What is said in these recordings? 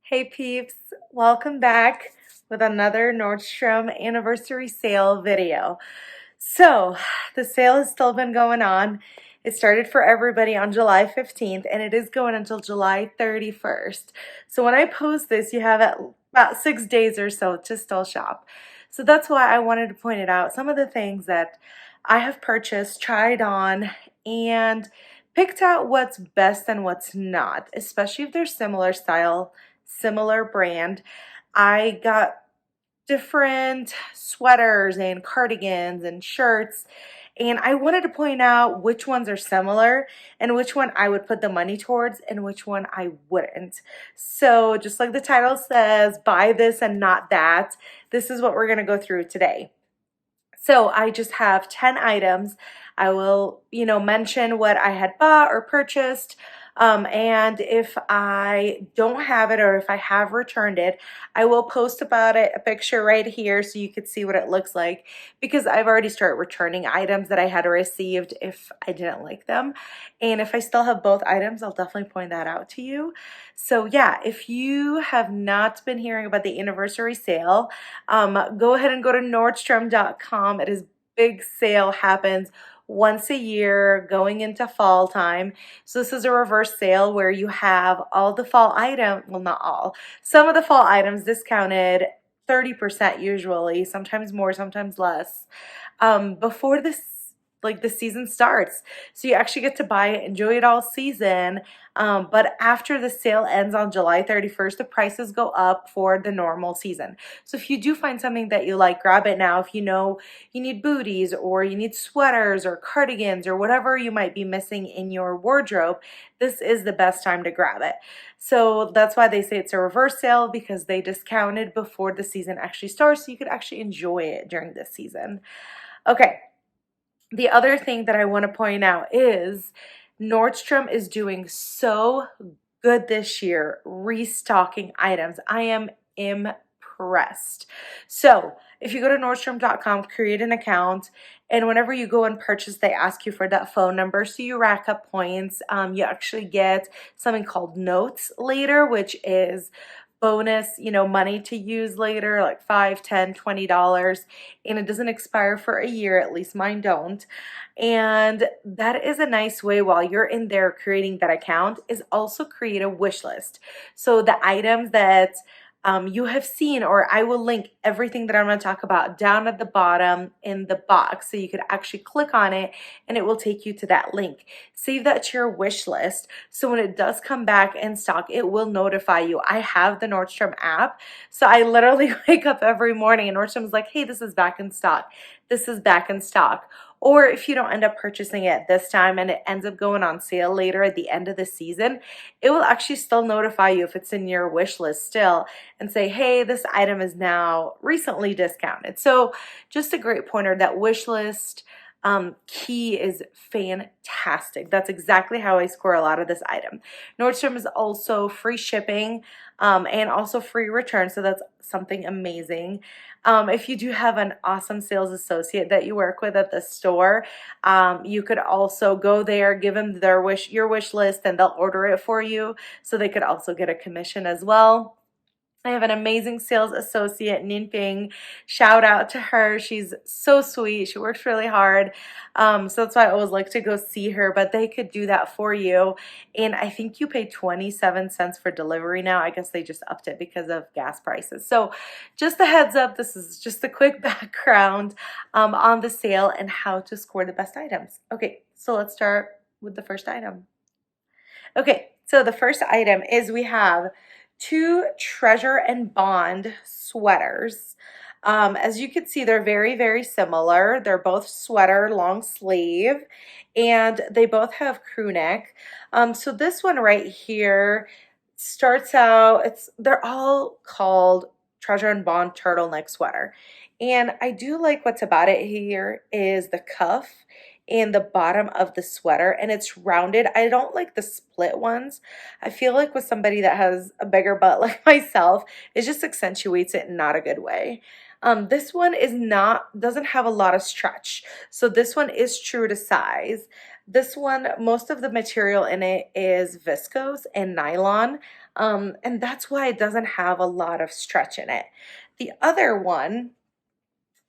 Hey peeps, welcome back with another Nordstrom anniversary sale video. So, the sale has still been going on. It started for everybody on July 15th and it is going until July 31st. So when I post this, you have about 6 days or so to still shop. So that's why I wanted to point it out. Some of the things that I have purchased, tried on, and picked out what's best and what's not, especially if they're similar style, similar brand. I got different sweaters and cardigans and shirts, and I wanted to point out which ones are similar and which one I would put the money towards and which one I wouldn't. So just like the title says, buy this and not that, this is what we're going to go through today. So I just have 10 items. I will, mention what I had bought or purchased. And if I don't have it or if I have returned it, I will post about it, a picture right here so you could see what it looks like, because I've already started returning items that I had received if I didn't like them. And if I still have both items, I'll definitely point that out to you. So yeah, if you have not been hearing about the anniversary sale, go ahead and go to Nordstrom.com. It is big sale, happens once a year going into fall time. So this is a reverse sale where you have all the fall items, well, not all, some of the fall items discounted 30% usually, sometimes more, sometimes less, before this the season starts. So you actually get to buy it, enjoy it all season. But after the sale ends on July 31st, the prices go up for the normal season. So if you do find something that you like, grab it now. If you know you need booties or you need sweaters or cardigans or whatever you might be missing in your wardrobe, this is the best time to grab it. So that's why they say it's a reverse sale, because they discounted before the season actually starts, so you could actually enjoy it during this season. Okay. The other thing that I want to point out is Nordstrom is doing so good this year, restocking items. I am impressed. So if you go to Nordstrom.com, create an account, and whenever you go and purchase, they ask you for that phone number. So you rack up points. You actually get something called notes later, which is bonus, money to use later, like $5, $10, $20, and it doesn't expire for a year, at least mine don't. And that is a nice way, while you're in there creating that account, is also create a wish list. So the items that you have seen, or I will link everything that I'm going to talk about down at the bottom in the box, so you could actually click on it and it will take you to that link. Save that to your wish list, so when it does come back in stock, it will notify you. I have the Nordstrom app, so I literally wake up every morning and Nordstrom's like, hey, this is back in stock. This is back in stock. Or if you don't end up purchasing it this time and it ends up going on sale later at the end of the season, it will actually still notify you if it's in your wish list still and say, hey, this item is now recently discounted. So just a great pointer. That wish list key is fantastic. That's exactly how I score a lot of this item. Nordstrom is also free shipping and also free return, so that's something amazing. If you do have an awesome sales associate that you work with at the store, you could also go there, give them your wish list, and they'll order it for you, so they could also get a commission as well. I have an amazing sales associate, Ninping. Shout out to her. She's so sweet. She works really hard. So that's why I always like to go see her, but they could do that for you. And I think you pay 27 cents for delivery now. I guess they just upped it because of gas prices. So just a heads up, this is just a quick background on the sale and how to score the best items. Okay, so let's start with the first item. Okay, so the first item is we have two Treasure and Bond sweaters. As you can see, they're very, very similar. They're both sweater, long sleeve, and they both have crew neck. So this one right here starts out, they're all called Treasure and Bond turtleneck sweater. And I do like what's about it here is the cuff in the bottom of the sweater, and it's rounded. I don't like the split ones. I feel like with somebody that has a bigger butt like myself, it just accentuates it in not a good way. This one doesn't have a lot of stretch, so this one is true to size. This one, most of the material in it is viscose and nylon. And that's why it doesn't have a lot of stretch in it. The other one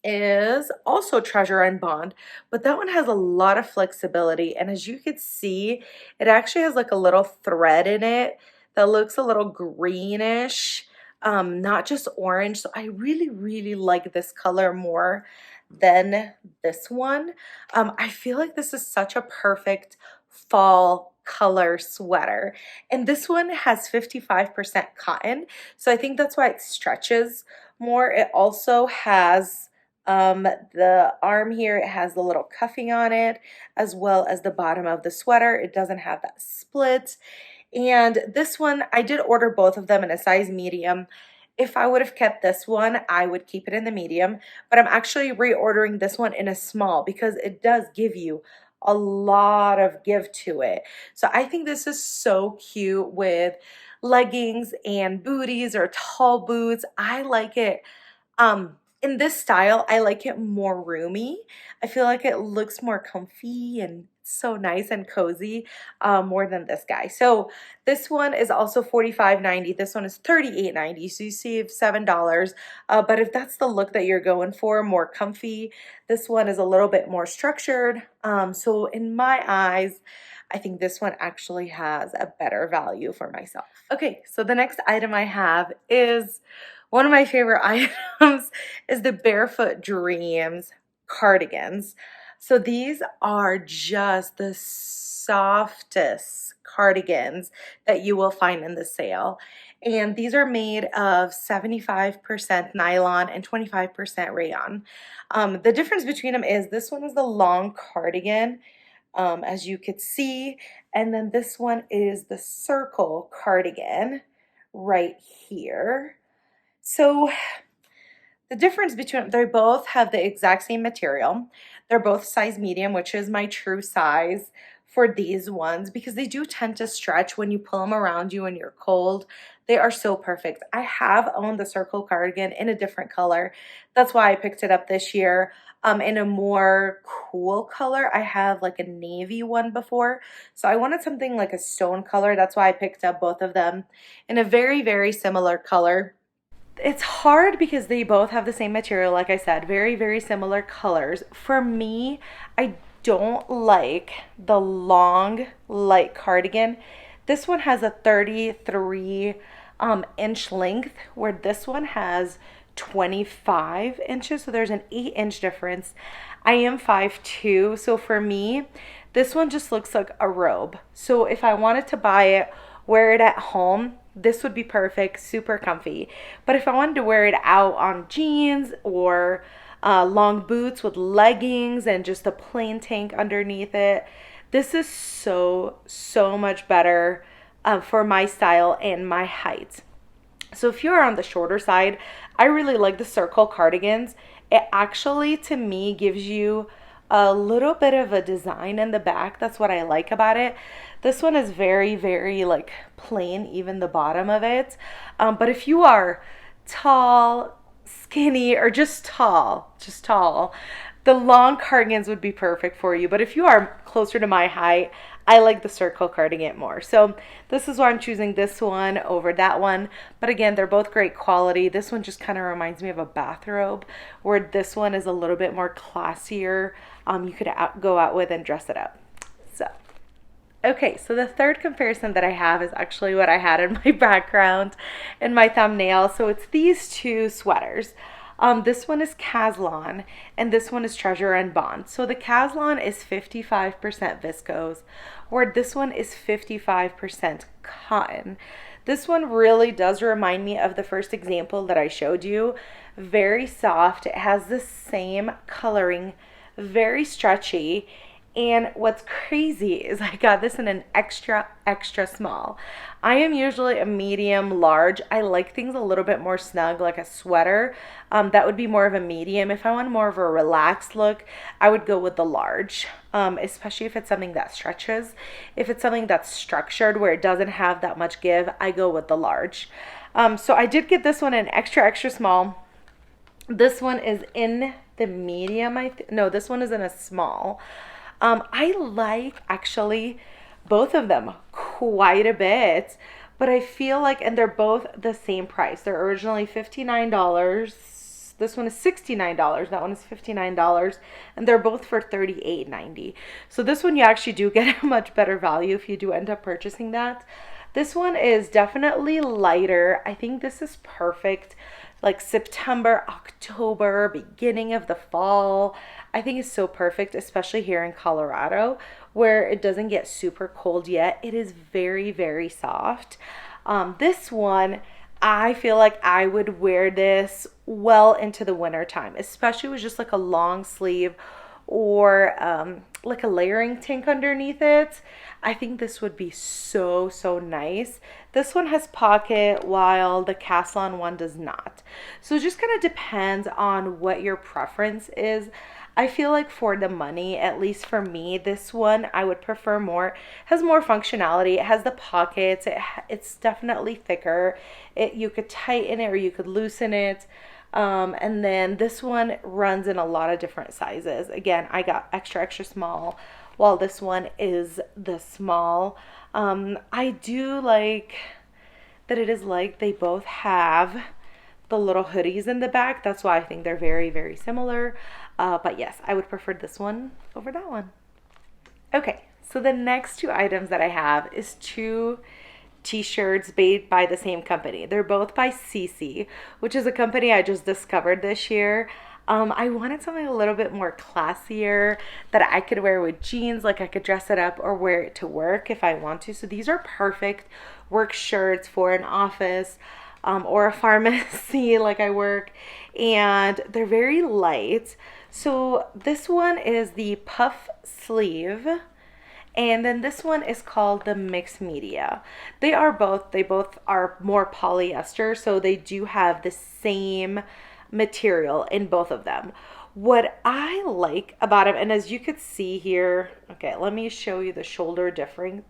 is also Treasure and Bond, but that one has a lot of flexibility. And as you can see, it actually has like a little thread in it that looks a little greenish, not just orange. So I really, really like this color more than this one. I feel like this is such a perfect fall color sweater. And this one has 55% cotton. So I think that's why it stretches more. It also has the arm here, it has the little cuffing on it, as well as the bottom of the sweater. It doesn't have that split. And this one, I did order both of them in a size medium. If I would have kept this one, I would keep it in the medium, but I'm actually reordering this one in a small because it does give you a lot of give to it. So I think this is so cute with leggings and booties or tall boots. I like it. In this style, I like it more roomy. I feel like it looks more comfy and so nice and cozy, more than this guy. So this one is also $45.90. This one is $38.90. So you save $7. But if that's the look that you're going for, more comfy, this one is a little bit more structured. So in my eyes, I think this one actually has a better value for myself. Okay, so the next item I have is one of my favorite items is the Barefoot Dreams cardigans. So these are just the softest cardigans that you will find in the sale. And these are made of 75% nylon and 25% rayon. The difference between them is this one is the long cardigan, as you could see, and then this one is the circle cardigan right here. So the difference between, they both have the exact same material. They're both size medium, which is my true size for these ones because they do tend to stretch when you pull them around you and you're cold. They are so perfect. I have owned the circle cardigan in a different color. That's why I picked it up this year. In a more cool color. I have like a navy one before. So I wanted something like a stone color. That's why I picked up both of them in a very, very similar color. It's hard because they both have the same material, like I said, very, very similar colors. For me, I don't like the long light cardigan. This one has a 33 inch length, where this one has 25 inches, so there's an 8-inch difference. I am 5'2", so for me, this one just looks like a robe. So if I wanted to buy it, wear it at home, this would be perfect, super comfy. But if I wanted to wear it out on jeans or long boots with leggings and just a plain tank underneath it, this is so, so much better for my style and my height. So if you're on the shorter side, I really like the circle cardigans. It actually, to me, gives you a little bit of a design in the back. That's what I like about it. This one is very, very like plain, even the bottom of it. But if you are tall, skinny, or just tall, the long cardigans would be perfect for you. But if you are closer to my height, I like the circle cardigan more. So this is why I'm choosing this one over that one. But again, they're both great quality. This one just kind of reminds me of a bathrobe, where this one is a little bit more classier. You could go out with and dress it up. So, okay, so the third comparison that I have is actually what I had in my background in my thumbnail. So it's these two sweaters. This one is Caslon and this one is Treasure and Bond. So the Caslon is 55% viscose, where this one is 55% cotton. This one really does remind me of the first example that I showed you. Very soft. It has the same coloring, very stretchy. And what's crazy is I got this in an extra, extra small. I am usually a medium large. I like things a little bit more snug, like a sweater. That would be more of a medium. If I want more of a relaxed look, I would go with the large, especially if it's something that stretches. If it's something that's structured where it doesn't have that much give, I go with the large. So I did get this one in extra, extra small. This one is in the medium. No, this one is in a small. I like actually both of them quite a bit, But I feel like, and they're both the same price. They're originally $59. This one is $69. That one is $59. And they're both for $38.90. So this one you actually do get a much better value if you do end up purchasing that. This one is definitely lighter. I think this is perfect. Like September, October, beginning of the fall. I think it's so perfect, especially here in Colorado where it doesn't get super cold yet. It is very, very soft. This one, I feel like I would wear this well into the winter time, especially with just like a long sleeve or like a layering tank underneath it. I think this would be so, so nice. This one has pocket while the Caslon one does not. So it just kind of depends on what your preference is. I feel like for the money, at least for me, this one I would prefer more. It has more functionality. It has the pockets. It's definitely thicker. You could tighten it or you could loosen it. And then this one runs in a lot of different sizes. Again, I got extra, extra small, while this one is the small. I do like that it is like they both have the little hoodies in the back. That's why I think they're very, very similar. But yes, I would prefer this one over that one. Okay, so the next two items that I have is two t-shirts made by the same company. They're both by CeCe, which is a company I just discovered this year. I wanted something a little bit more classier that I could wear with jeans, like I could dress it up or wear it to work if I want to. So these are perfect work shirts for an office or a pharmacy like I work, and they're very light. So this one is the puff sleeve. And then this one is called the mixed media. They both are more polyester, so they do have the same material in both of them. What I like about them, and as you could see here, okay, let me show you the shoulder difference.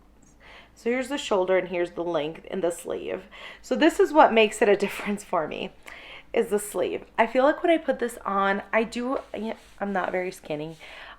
So here's the shoulder and here's the length in the sleeve. So this is what makes it a difference for me, is the sleeve. I feel like when I put this on, I'm not very skinny.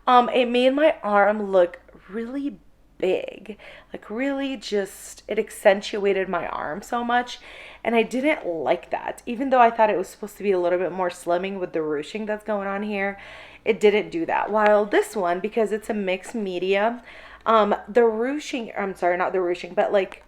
It made my arm look really big, like really just, it accentuated my arm so much, and I didn't like that. Even though I thought it was supposed to be a little bit more slimming with the ruching that's going on here, it didn't do that. While this one, because it's a mixed media, the ruching, I'm sorry, not the ruching, but like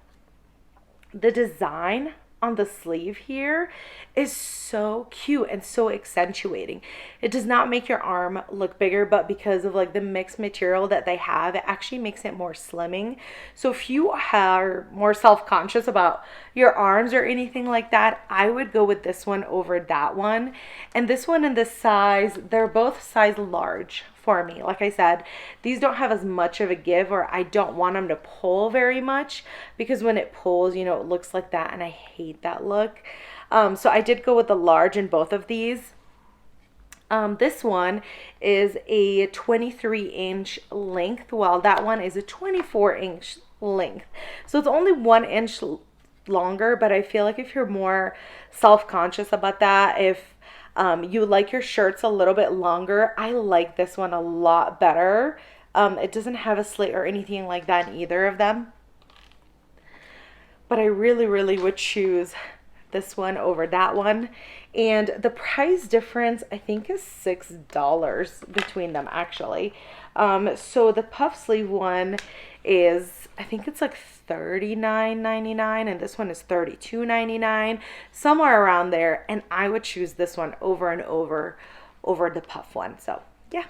the design on the sleeve here is so cute and so accentuating. It does not make your arm look bigger, but because of like the mixed material that they have, it actually makes it more slimming. So if you are more self-conscious about your arms or anything like that, I would go with this one over that one. And this one in the size, they're both size large for me. Like I said, these don't have as much of a give, or I don't want them to pull very much, because when it pulls, you know, it looks like that, and I hate that look. So I did go with the large in both of these. This one is a 23-inch length, while that one is a 24-inch length. So it's only 1 inch longer, but I feel like if you're more self-conscious about that, if you like your shirts a little bit longer, I like this one a lot better. It doesn't have a slit or anything like that in either of them, but I really, really would choose this one over that one. And the price difference, I think, is $6 between them actually. So the puff sleeve one is, I think it's like $39.99, and this one is $32.99, somewhere around there. And I would choose this one over and over the puff one. So yeah.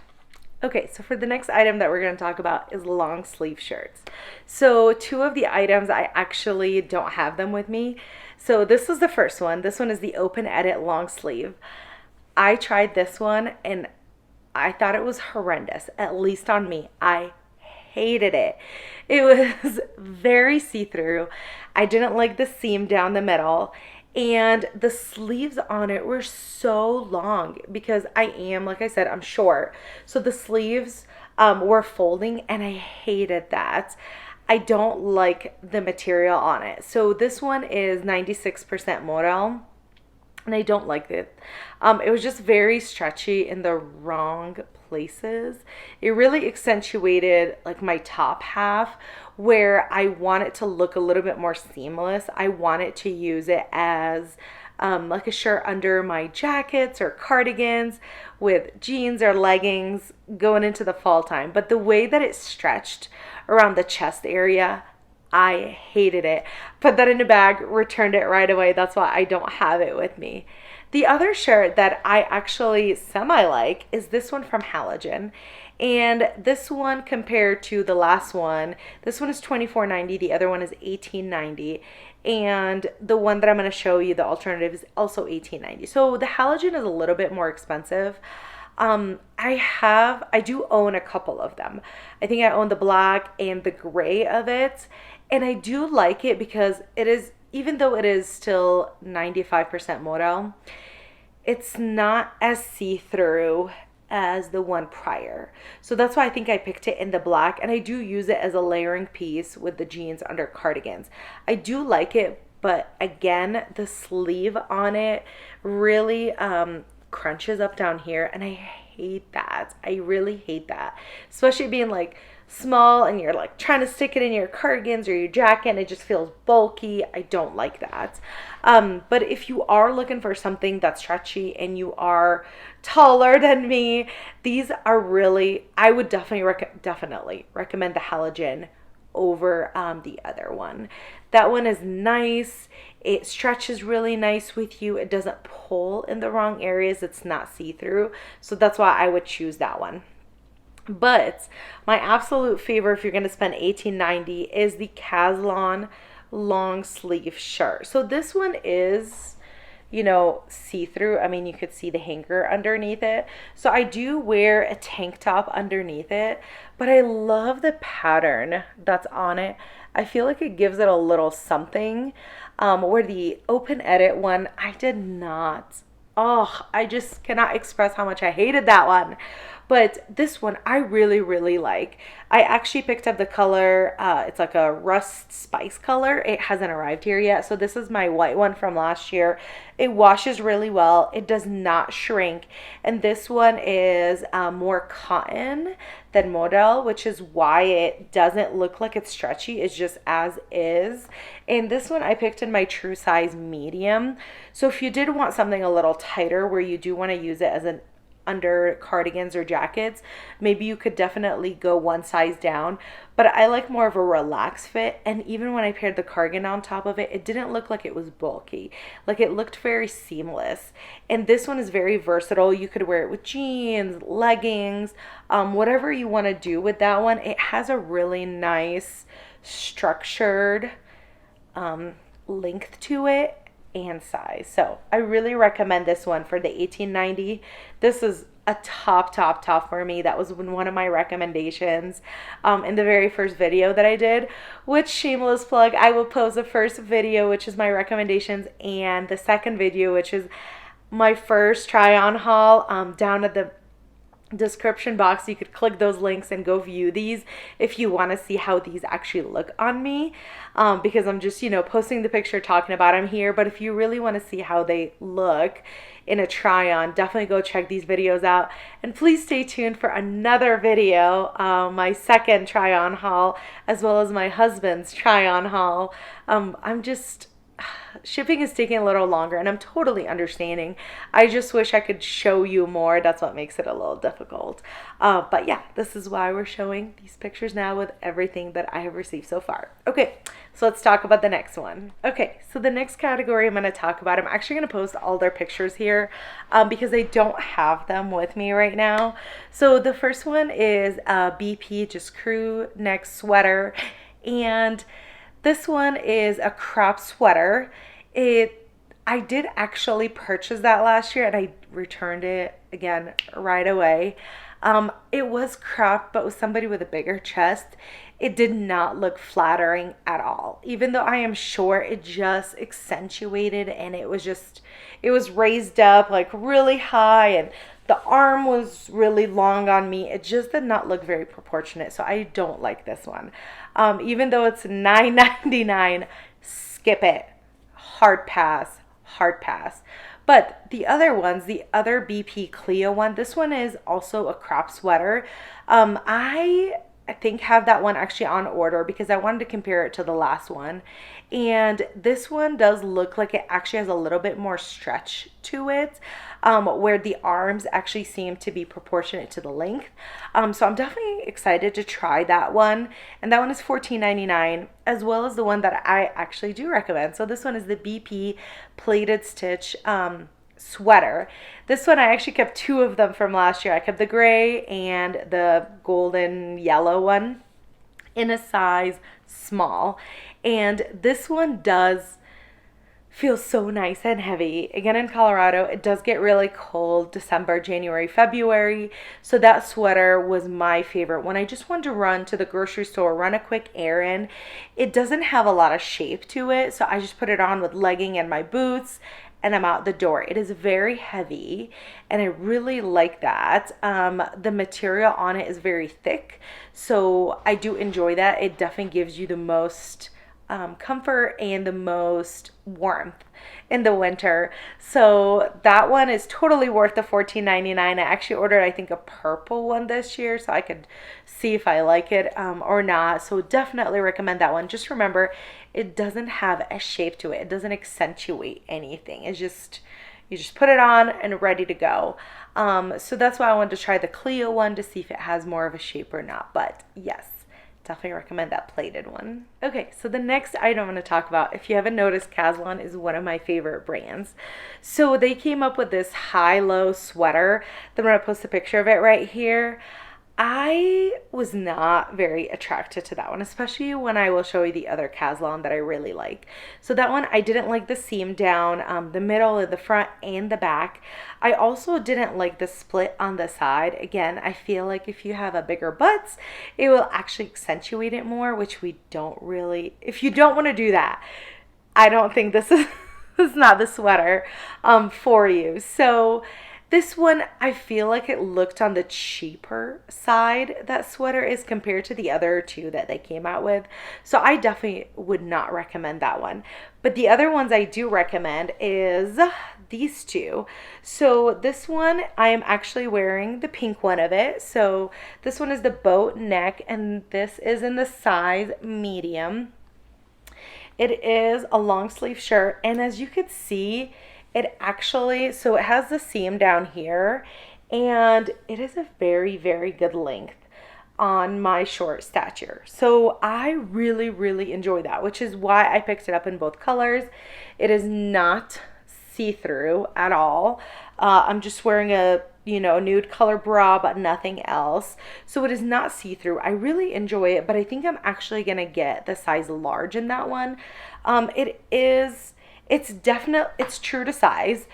Okay, so for the next item that we're going to talk about is long sleeve shirts. So two of the items, I actually don't have them with me. So this is the first one. This one is the open edit long sleeve. I tried this one and I thought it was horrendous, at least on me. I hated it. It was very see-through. I didn't like the seam down the middle, and the sleeves on it were so long because I am, like I said, I'm short. So the sleeves were folding, and I hated that. I don't like the material on it. So this one is 96% modal. and I don't like it. It was just very stretchy in the wrong places. It really accentuated like my top half where I want it to look a little bit more seamless. I wanted to use it as like a shirt under my jackets or cardigans with jeans or leggings going into the fall time. But the way that it stretched around the chest area, I hated it. Put that in a bag, returned it right away. That's why I don't have it with me. The other shirt that I actually semi like is this one from Halogen. And this one compared to the last one, this one is $24.90, the other one is $18.90. And the one that I'm going to show you, the alternative, is also $18.90. So the Halogen is a little bit more expensive. I do own a couple of them. I think I own the black and the gray of it. And I do like it because it is, even though it is still 95% modal, it's not as see-through as the one prior. So that's why I think I picked it in the black, and I do use it as a layering piece with the jeans under cardigans. I do like it, but again, the sleeve on it really crunches up down here, and I hate that. I really hate that, especially being like small and you're like trying to stick it in your cardigans or your jacket and it just feels bulky. I don't like that. But if you are looking for something that's stretchy and you are taller than me, these are really, I would definitely recommend the Halogen over the other one. That one is nice. It stretches really nice with you. It doesn't pull in the wrong areas. It's not see-through. So that's why I would choose that one. But my absolute favorite, if you're going to spend $18.90, is the Caslon long sleeve shirt. So this one is, see-through. I mean, you could see the hanger underneath it. So I do wear a tank top underneath it, but I love the pattern that's on it. I feel like it gives it a little something. Where the open edit one, I did not. Oh, I just cannot express how much I hated that one. But this one I really, really like. I actually picked up the color. It's like a rust spice color. It hasn't arrived here yet. So this is my white one from last year. It washes really well. It does not shrink. And this one is more cotton than modal, which is why it doesn't look like it's stretchy. It's just as is. And this one I picked in my true size medium. So if you did want something a little tighter where you do want to use it as an under cardigans or jackets, maybe you could definitely go one size down. But I like more of a relaxed fit, and even when I paired the cardigan on top of it, it didn't look like it was bulky. Like, it looked very seamless. And this one is very versatile. You could wear it with jeans, leggings, whatever you want to do with that one. It has a really nice structured length to it and size. So I really recommend this one for the $18.90. This is a top for me. That was one of my recommendations in the very first video that I did, which, shameless plug, I will post the first video, which is my recommendations, and the second video, which is my first try on haul, down at the description box. You could click those links and go view these if you want to see how these actually look on me, because I'm just posting the picture, talking about them here. But if you really want to see how they look in a try on, definitely go check these videos out, and please stay tuned for another video, my second try on haul, as well as my husband's try on haul. Shipping is taking a little longer, and I'm totally understanding. I just wish I could show you more. That's what makes it a little difficult. But yeah, this is why we're showing these pictures now with everything that I have received so far. Okay, so let's talk about the next one. Okay, so the next category I'm going to talk about, I'm actually going to post all their pictures here because I don't have them with me right now. So the first one is BP, just crew neck sweater, and this one is a crop sweater. I did actually purchase that last year, and I returned it again right away. It was cropped, but with somebody with a bigger chest. It did not look flattering at all. Even though I am short, it just accentuated, and it was raised up like really high, and the arm was really long on me. It just did not look very proportionate, so I don't like this one. Even though it's $9.99, skip it. Hard pass. hard pass. But the other ones, the other BP Cleo one, this one is also a crop sweater. I think have that one actually on order because I wanted to compare it to the last one. And this one does look like it actually has a little bit more stretch to it, where the arms actually seem to be proportionate to the length. So I'm definitely excited to try that one. And that one is $14.99, as well as the one that I actually do recommend. So this one is the BP Plated Stitch sweater. This one, I actually kept two of them from last year. I kept the gray and the golden yellow one in a size small. And this one does feel so nice and heavy. Again, in Colorado, it does get really cold December, January, February. So that sweater was my favorite when I just wanted to run to the grocery store, run a quick errand. It doesn't have a lot of shape to it, so I just put it on with legging and my boots and I'm out the door. It is very heavy and I really like that. The material on it is very thick, so I do enjoy that. It definitely gives you the most comfort and the most warmth in the winter. So that one is totally worth the $14.99. I actually ordered, I think, a purple one this year so I could see if I like it or not. So definitely recommend that one. Just remember, it doesn't have a shape to it. It doesn't accentuate anything. It's just, you just put it on and ready to go. So that's why I wanted to try the Cleo one to see if it has more of a shape or not. But yes, definitely recommend that plated one. Okay, so the next item I'm going to talk about, if you haven't noticed, Caslon is one of my favorite brands. So they came up with this high-low sweater. I'm going to post a picture of it right here. I was not very attracted to that one, especially when I will show you the other Caslon that I really like. So that one, I didn't like the seam down, the middle, the front, and the back. I also didn't like the split on the side. Again, I feel like if you have a bigger butt, it will actually accentuate it more, which we don't really, if you don't want to do that, I don't think this is not the sweater for you. So this one, I feel like it looked on the cheaper side, that sweater is, compared to the other two that they came out with. So I definitely would not recommend that one. But the other ones I do recommend is these two. So this one, I am actually wearing the pink one of it. So this one is the boat neck, and this is in the size medium. It is a long sleeve shirt, and as you could see, it actually, so it has the seam down here, and it is a very, very good length on my short stature. So I really, really enjoy that, which is why I picked it up in both colors. It is not see-through at all. I'm just wearing a nude color bra, but nothing else. So it is not see-through. I really enjoy it, but I think I'm actually gonna get the size large in that one. It's true to size.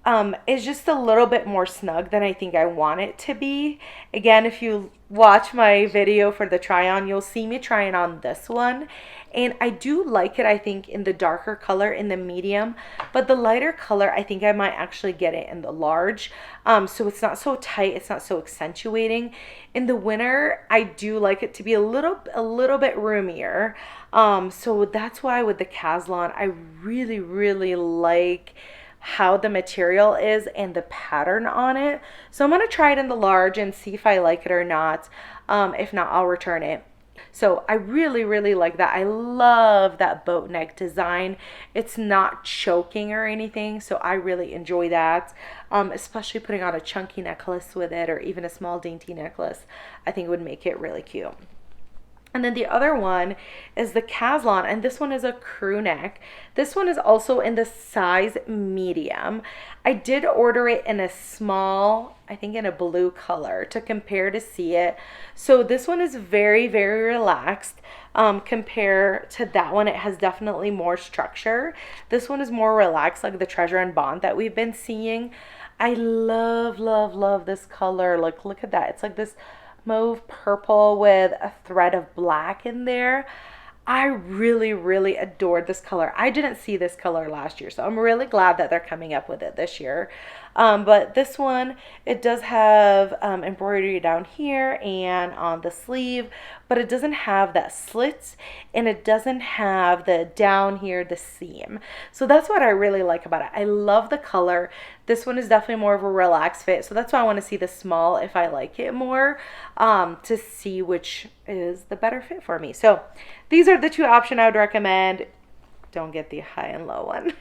It's just a little bit more snug than I think I want it to be. Again, if you watch my video for the try on, you'll see me trying on this one. And I do like it, I think, in the darker color, in the medium. But the lighter color, I think I might actually get it in the large. So it's not so tight, it's not so accentuating. In the winter, I do like it to be a little bit roomier. So that's why with the Caslon, I really, really like how the material is and the pattern on it. So I'm going to try it in the large and see if I like it or not. If not, I'll return it. So I really, really like that. I love that boat neck design. It's not choking or anything, so I really enjoy that. Especially putting on a chunky necklace with it, or even a small dainty necklace, I think would make it really cute. And then the other one is the Caslon, and this one is a crew neck. This one is also in the size medium. I did order it in a small, I think in a blue color, to compare to see it. So this one is very, very relaxed. Compared to that one, it has definitely more structure. This one is more relaxed, like the Treasure and Bond that we've been seeing. I love, love, love this color. Look at that. It's like this mauve purple with a thread of black in there. I really adored this color. I didn't see this color last year, so I'm really glad that they're coming up with it this year. But this one, it does have embroidery down here and on the sleeve, but it doesn't have that slit, and it doesn't have the down here, the seam. So that's what I really like about it. I love the color. This one is definitely more of a relaxed fit, so that's why I want to see the small if I like it more, to see which is the better fit for me. So these are the two options I would recommend. Don't get the high and low one.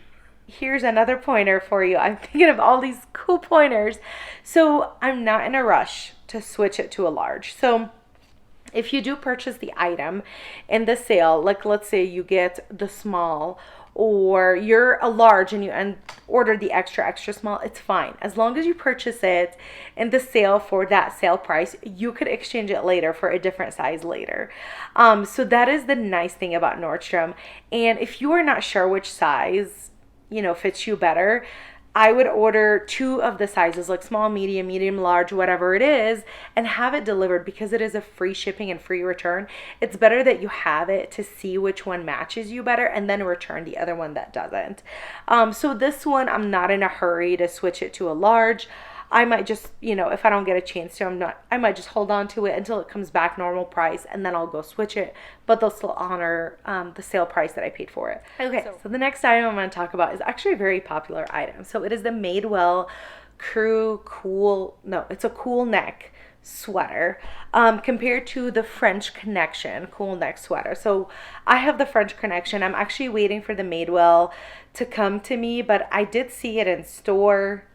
Here's another pointer for you. I'm thinking of all these cool pointers. So I'm not in a rush to switch it to a large. So if you do purchase the item in the sale, like let's say you get the small, or you're a large and you order the extra small, it's fine. As long as you purchase it in the sale for that sale price, you could exchange it later for a different size later. So that is the nice thing about Nordstrom. And if you are not sure which size, fits you better, I would order 2 of the sizes, like small, medium, large, whatever it is, and have it delivered, because it is a free shipping and free return. It's better that you have it to see which one matches you better and then return the other one that doesn't. So this one, I'm not in a hurry to switch it to a large. I might just, if I don't get a chance to, I might just hold on to it until it comes back normal price, and then I'll go switch it, but they'll still honor the sale price that I paid for it. Okay, so the next item I'm going to talk about is actually a very popular item. So it is the Madewell it's a cool neck sweater, compared to the French Connection cool neck sweater. So I have the French Connection. I'm actually waiting for the Madewell to come to me, but I did see it in store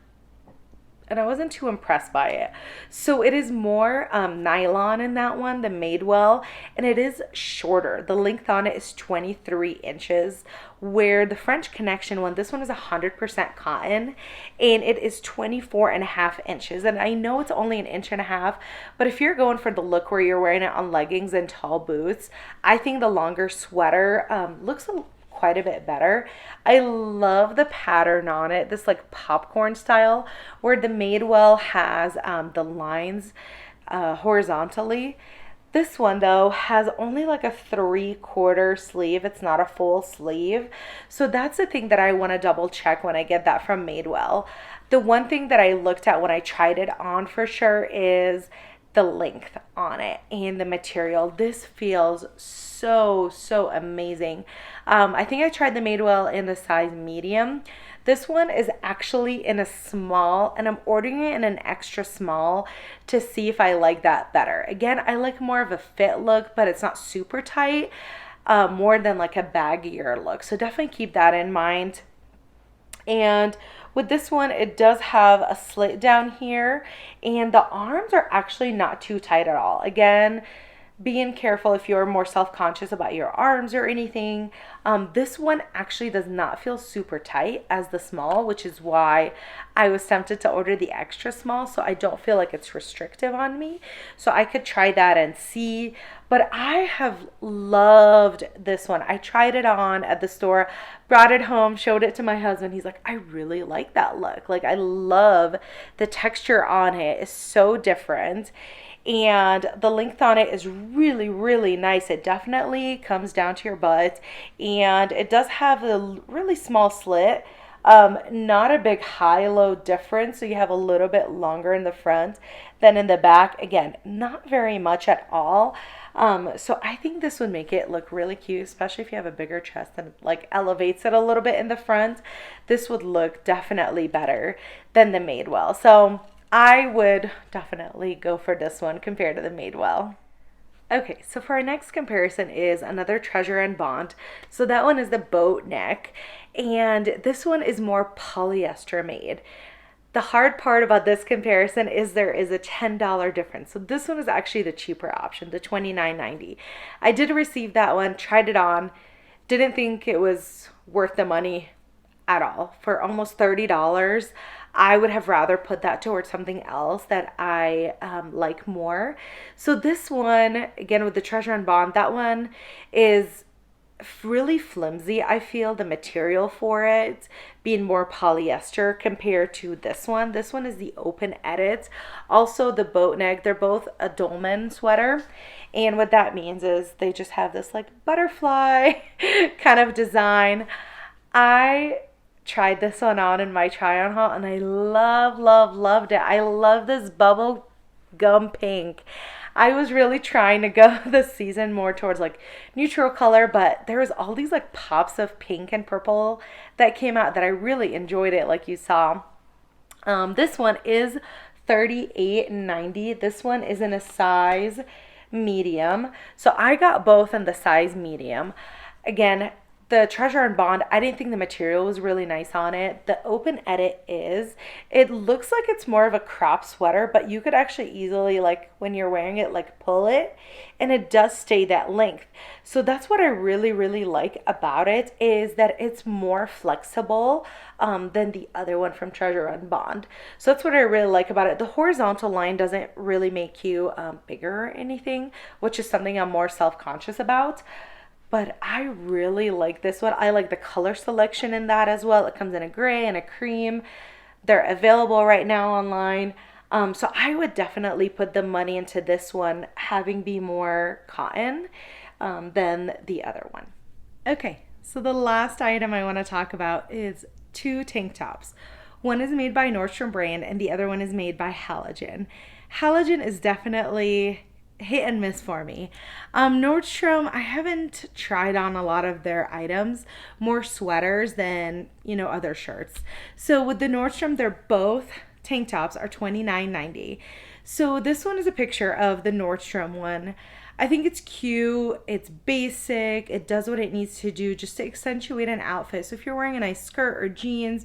and I wasn't too impressed by it. So it is more nylon in that one, the Madewell, and it is shorter. The length on it is 23 inches, where the French Connection one, this one is 100% cotton, and it is 24.5 inches. And I know it's only 1.5 inches, but if you're going for the look where you're wearing it on leggings and tall boots, I think the longer sweater looks quite a bit better. I love the pattern on it, this like popcorn style, where the Madewell has the lines horizontally. This one though has only like a 3/4 sleeve. It's not a full sleeve. So that's the thing that I want to double check when I get that from Madewell. The one thing that I looked at when I tried it on for sure is the length on it and the material. This feels so amazing. I think I tried the Madewell in the size medium. This one is actually in a small, and I'm ordering it in an extra small to see if I like that better. Again, I like more of a fit look, but it's not super tight, more than like a baggier look. So definitely keep that in mind. And with this one, it does have a slit down here, and the arms are actually not too tight at all. Again, being careful if you're more self-conscious about your arms or anything. This one actually does not feel super tight as the small, which is why I was tempted to order the extra small, so I don't feel like it's restrictive on me. So I could try that and see. But I have loved this one. I tried it on at the store, brought it home, showed it to my husband. He's like, I really like that look. Like, I love the texture on it. It's so different. And the length on it is really nice. It definitely comes down to your butt, and it does have a really small slit, not a big high-low difference, so you have a little bit longer in the front than in the back. Again, not very much at all. So I think this would make it look really cute, especially if you have a bigger chest and like elevates it a little bit in the front. This would look definitely better than the Madewell. So I would definitely go for this one compared to the Madewell. Okay, so for our next comparison is another Treasure and Bond. So that one is the boat neck, and this one is more polyester made. The hard part about this comparison is there is a $10 difference. So this one is actually the cheaper option, the $29.90. I did receive that one, tried it on, didn't think it was worth the money at all. For almost $30, I would have rather put that towards something else that I like more. So this one, again with the Treasure and Bond, that one is really flimsy. I feel the material for it being more polyester compared to this one. This one is the open edit. Also the boat neck. They're both a Dolman sweater. And what that means is they just have this like butterfly kind of design. I tried this one on in my try on haul and I loved it. I love this bubble gum pink. I was really trying to go this season more towards like neutral color, but there was all these like pops of pink and purple that came out that I really enjoyed it, like you saw. This one is $38.90. This one is in a size medium. So I got both in the size medium. Again, the Treasure and Bond, I didn't think the material was really nice on it. The open edit is. It looks like it's more of a crop sweater, but you could actually easily, like when you're wearing it, like pull it, and it does stay that length. So that's what I really like about it, is that it's more flexible than the other one from Treasure and Bond. So that's what I really like about it. The horizontal line doesn't really make you bigger or anything, which is something I'm more self-conscious about. But I really like this one. I like the color selection in that as well. It comes in a gray and a cream. They're available right now online. So I would definitely put the money into this one, having be more cotton than the other one. Okay, so the last item I want to talk about is two tank tops. One is made by Nordstrom brand and the other one is made by Halogen. Halogen is definitely hit and miss for me. Nordstrom, I haven't tried on a lot of their items, more sweaters than, other shirts. So with the Nordstrom, they're both tank tops are $29.90. So this one is a picture of the Nordstrom one. I think it's cute, it's basic, it does what it needs to do just to accentuate an outfit. So if you're wearing a nice skirt or jeans,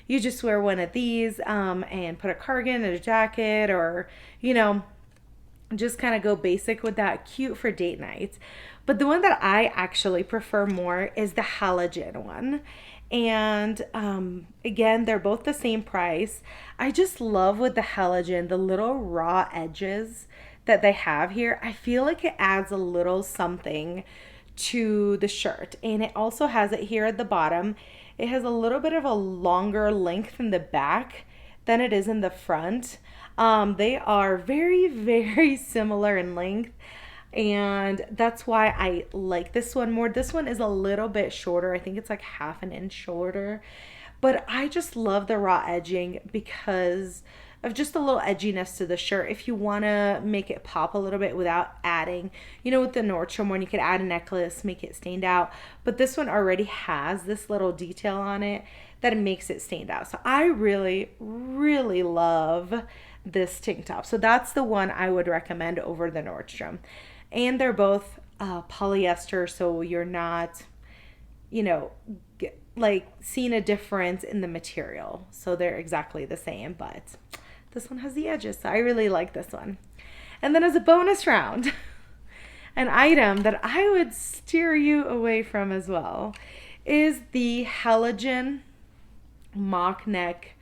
you just wear one of these and put a cardigan and a jacket, or, just kind of go basic with that. Cute for date nights. But the one that I actually prefer more is the Halogen one. And again, they're both the same price. I just love with the Halogen, the little raw edges that they have here. I feel like it adds a little something to the shirt. And it also has it here at the bottom. It has a little bit of a longer length in the back than it is in the front. They are very similar in length, and that's why I like this one more. This one is a little bit shorter. I think it's like half an inch shorter, but I just love the raw edging because of just a little edginess to the shirt. If you want to make it pop a little bit without adding, with the Nordstrom one, you could add a necklace, make it stand out, but this one already has this little detail on it that makes it stand out. So I really love this tank top. So that's the one I would recommend over the Nordstrom. And they're both polyester, so you're not, like seeing a difference in the material. So they're exactly the same, but this one has the edges. So I really like this one. And then as a bonus round, an item that I would steer you away from as well is the Halogen mock neck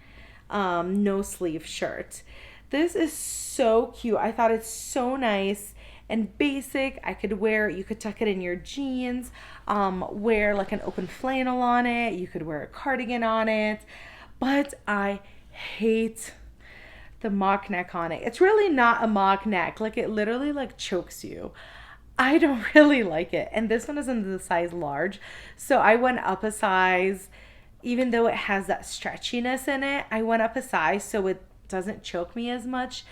no sleeve shirt. This is so cute. I thought it's so nice and basic. I could wear, you could tuck it in your jeans, wear like an open flannel on it. You could wear a cardigan on it, but I hate the mock neck on it. It's really not a mock neck. Like it literally like chokes you. I don't really like it. And this one is in the size large. So I went up a size, even though it has that stretchiness in it, I went up a size so it doesn't choke me as much.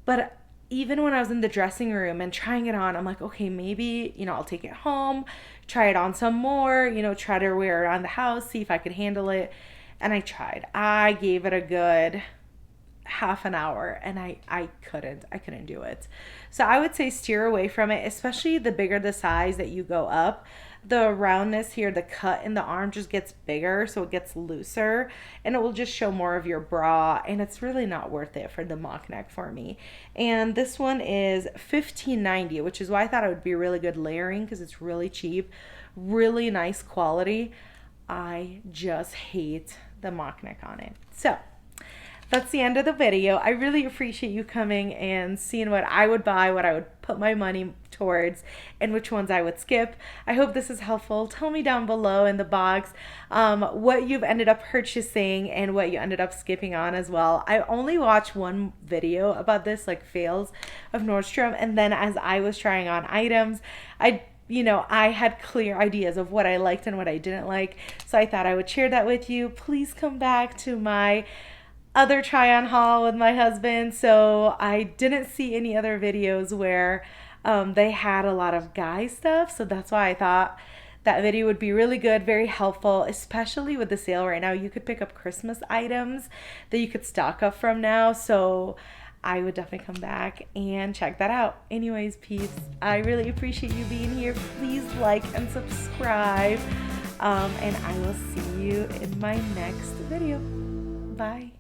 But even when I was in the dressing room and trying it on, I'm like, okay, maybe, I'll take it home, try it on some more, try to wear it around the house, see if I could handle it. And I tried. I gave it a good half an hour and I couldn't do it. So I would say steer away from it, especially the bigger the size that you go up. The roundness here, the cut in the arm just gets bigger, so it gets looser and it will just show more of your bra, and it's really not worth it for the mock neck for me. And this one is $15.90, which is why I thought it would be really good layering because it's really cheap, really nice quality. I just hate the mock neck on it. So that's the end of the video. I really appreciate you coming and seeing what I would buy, what I would put my money towards and which ones I would skip. I hope this is helpful. Tell me down below in the box what you've ended up purchasing and what you ended up skipping on as well. I only watched one video about this, like fails of Nordstrom, and then as I was trying on items, I had clear ideas of what I liked and what I didn't like. So I thought I would share that with you. Please come back to my other try on haul with my husband. So I didn't see any other videos where they had a lot of guy stuff. So that's why I thought that video would be really good, very helpful, especially with the sale right now. You could pick up Christmas items that you could stock up from now. So I would definitely come back and check that out. Anyways, peeps, I really appreciate you being here. Please like and subscribe. And I will see you in my next video. Bye.